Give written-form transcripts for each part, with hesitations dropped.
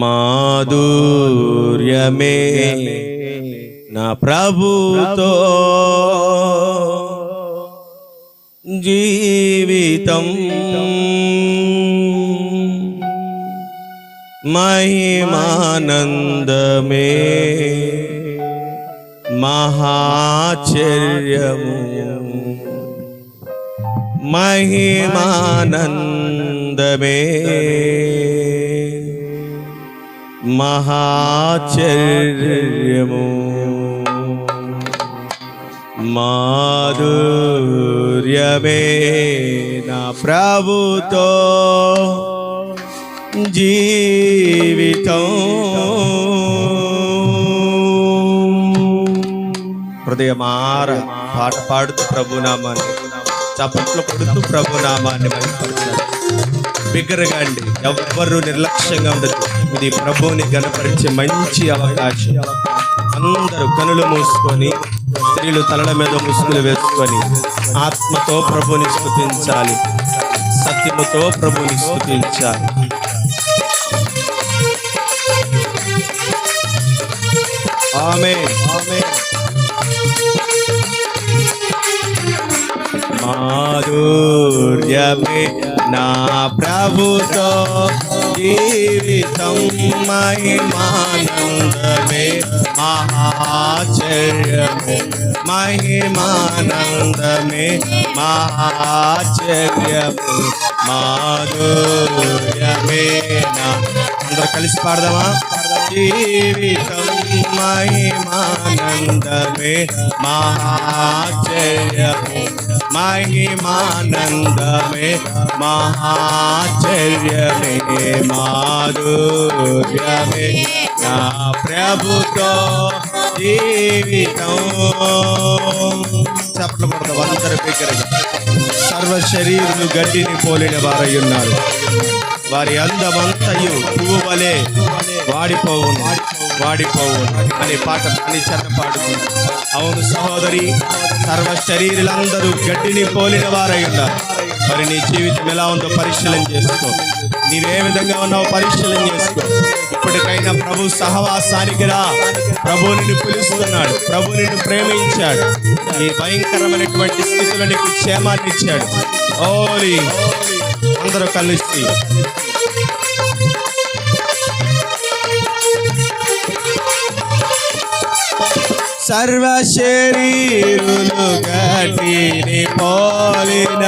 మాధుర్యమే నా ప్రభుతో జీవితం మహిమానందమే మహాచర్యము మహిమానందమే మహాచర్యము మాధుర్యమే నా ప్రభుతో జీవితం. హృదయమార పాట పాడుతూ ప్రభునామాన్ని చప్పట్లు కొడుతూ ప్రభునామాన్ని మహిమపరచాలి. బిగ్గరగా అండి, ఎవ్వరూ నిర్లక్ష్యంగా ఉండదు. ఇది ప్రభువుని గణపరిచే మంచి అవకాశం. అందరూ కనులు మూసుకొని, స్త్రీలు తలల మీద ముసుగులు వేసుకొని ఆత్మతో ప్రభుని స్తుతించాలి, సత్యముతో ప్రభుని స్తుతించాలి. ఆమేన్ ఆమేన్. మాధుర్యమే నా ప్రభుతో జీవితం మహిమానందమే మహాచర్యము మహిమానందమే మహాచర్యము మాధుర్యమే నా. అందరూ కలిసి పాడదామా? జీవితం మహిమానందమే మహాచర్యము మహిమానందమే మహాచర్యమే మాధుర్యమే నా ప్రభుతో జీవితం. చప్పట్లు కొడతాం అందరి బిగ్గరగా. సర్వ శరీరులు గడ్డిని పోలిన వారై ఉన్నారు, వారి అందమంతయు పువ్వు వలె వాడిపోవును వాడిపోవును అనే పాట అని చెత్త పాడుతుంది. అవును సహోదరి, సర్వ శరీరులందరూ గడ్డిని పోలిన వారై ఉన్నారు. మరి నీ జీవితం ఎలా ఉందో పరిశీలన చేసుకో. నీవే విధంగా ఉన్నావు పరిశీలన చేసుకో. ఇప్పటికైనా ప్రభు సహవాసానికి రా. ప్రభు నిన్ను పిలుస్తున్నాడు, ప్రభు నిన్ను ప్రేమించాడు. నీ భయంకరమైనటువంటి స్థితిలో నీకు క్షేమాన్ని ఇచ్చాడు. ఓలి అందరూ కలిసి సర్వ శరీరులు గడ్డిని పోలిన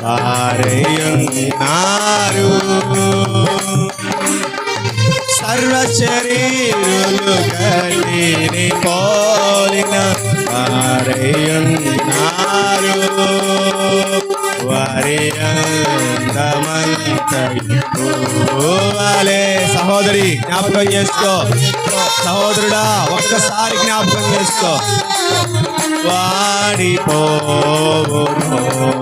వారయున్నారు. సర్వ శరీరులు గడ్డిని పోలిన వారయున్నారు. వారి అందమంతలే. సహోదరి జ్ఞాపకం చేసుకో, సహోదరుడా ఒక్కసారి జ్ఞాపకం చేసుకో. వాడిపోవును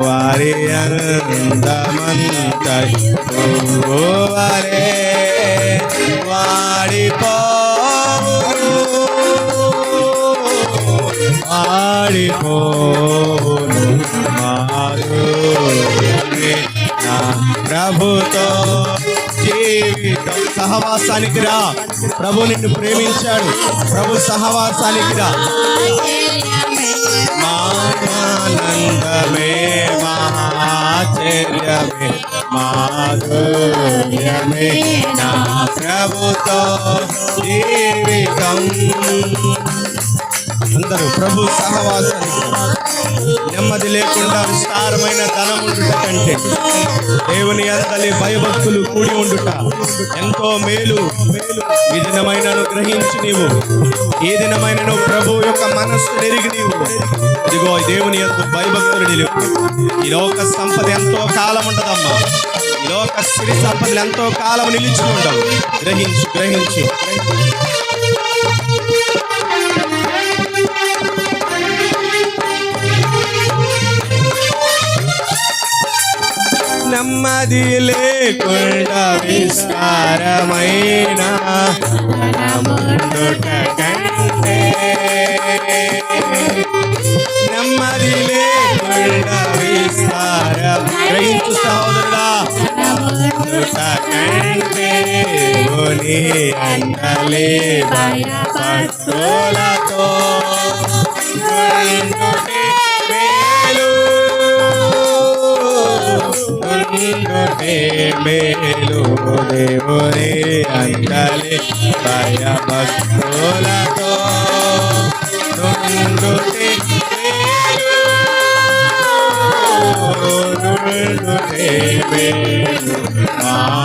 వారి అందమంతలే వాడిపోవును వాడిపోవును మాధుర్యమే నా ప్రభుతో జీవితం. సహవాసానికి రా. ప్రభు నిన్ను ప్రేమించాడు. ప్రభు సహవాసానికి రా. మానందమే మహాచర్యమే మాధుర్యమే నా ప్రభుతో జీవితం. అందరూ ప్రభు సహవాసానికి. నెమ్మది లేకుండా విస్తారమైన ధనం ఉండుట కంటే దేవుని యందలి భయభక్తులు కూడి ఉండుట ఎంతో మేలు. ఈ దినమైనను గ్రహించి నీవు, ఈ దినమైనను ప్రభు యొక్క మనస్సు ఎరిగి నీవు ఇదిగో దేవుని యందు భయభక్తులు నిలుపు. ఈ లోక సంపద ఎంతో కాలం ఉండదమ్మా. ఈ లోక సిరి సంపదలు ఎంతో కాలం నిలిచి ఉండవు. గ్రహించు గ్రహించు. నెమ్మది లేకుండా విస్తారమైన ముందుట కంటే నెమ్మది లేకుండా విస్తారం గ్రహించు సహోదరుడా కంటే ఓని అంటలే భయపట్టులతో మేలు మేలు దేవుని అంటలే భయభక్తులతో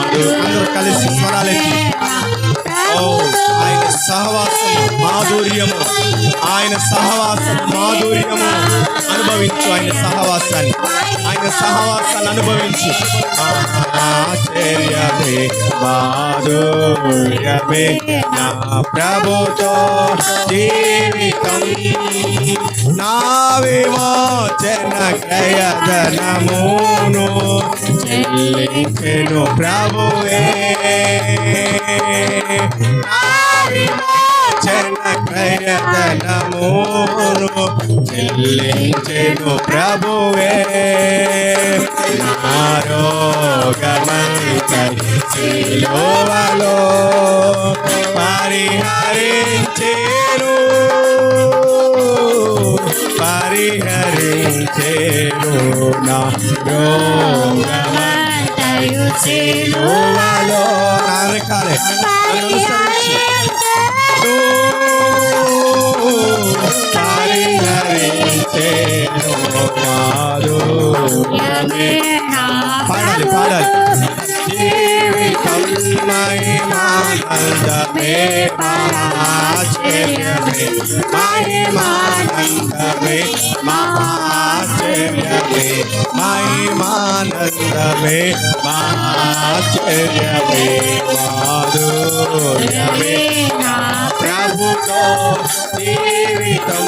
అందరూ కలిసి స్వరాలెత్తి ఆయన సహవాసం మాధుర్యము, ఆయన సహవాసం మాధుర్యము అనుభవించు. ఆయన సహవాసాన్ని అనుభవించు. ఆశ్చర్యమే మాధుర్యమే నా ప్రభుతో జీవితం, నా విమోచన క్రయధనమును చెల్లించెను ప్రభువే. నా విమోచన క్రయధనమును చెల్లించెను ప్రభువే. నా రోగమంతై సిలువలో పరిహరించెను నా రోగమంతై సిలువలో. నరకాలే పాడాలి జీవితం మహిమానందమే మహాశ్చర్యమే మహిమానందమే మహాశ్చర్యమే మహిమానందమే మహాశ్చర్యమే మాధుర్యమే ప్రభుతో జీవితం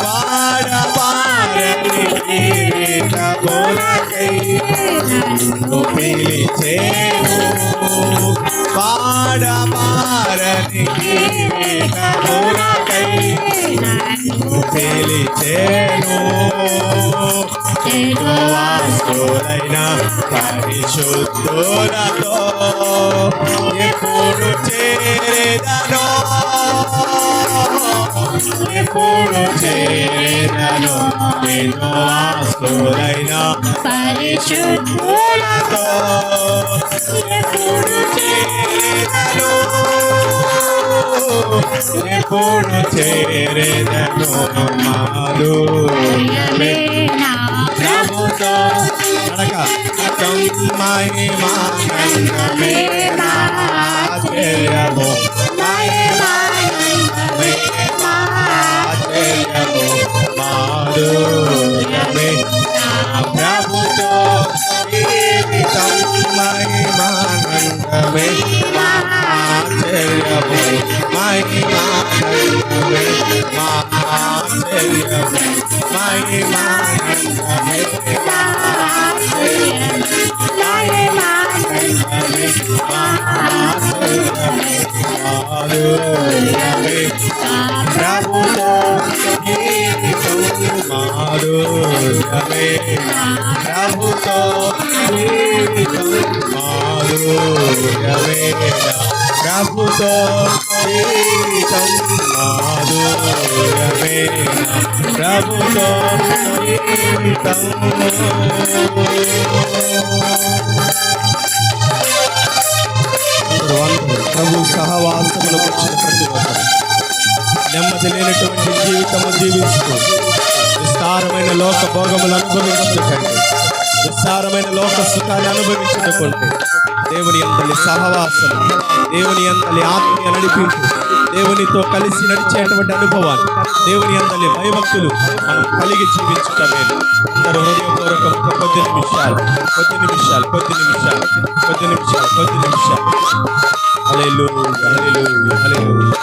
వాడవారని కిరీటమునకై పిలిచేను వాడవారని కిరీటమునకై పిలిచేను వాసులైన పరిశుద్ధులతో ఎప్పుడు చేరేదనో ఎప్పుడు చేరేదనో నేను వాసులైన పరిశుద్ధులతో ఎప్పుడు చేరేదనో ఎప్పుడు చేరేదనో మాధుర్యమే ప్రభుతో నడక మహిమానందమే ఆశ్చర్యము మహిమానందమే ఆశ్చర్యము మాధుర్యమే ప్రభుతో జీవితం మహిమానందమే ఆశ్చర్యము మహిమానందమే ఆశ్చర్యము మహిమానందమే ప్రభుతో మాధుర్యమే ప్రభుతో జీవితం మాధుర్యమే ప్రభుతో జీవితం మాధుర్యమే ప్రభుతో జీవితం. ప్రభు సహవాసమును వచ్చిన ప్రతి ఒక్కరు నెమ్మది లేనటువంటి జీవితము జీవిస్తూ విస్తారమైన లోక భోగములు అనుభవించుటకంటే విస్తారమైన లోక సుఖాన్ని అనుభవించుటకుంటే దేవుని యందలి సహవాసం, దేవుని యందలి ఆత్మీయ నడిపింపు, దేవునితో కలిసి నడిచేటువంటి అనుభవాన్ని, దేవుని యందలి భయభక్తులు మనం కలిగి జీవించటమే. అందరూ హృదయపూర్వకం కొద్ది నిమిషాలు హల్లెలూయా హల్లెలూయా హల్లెలూయా.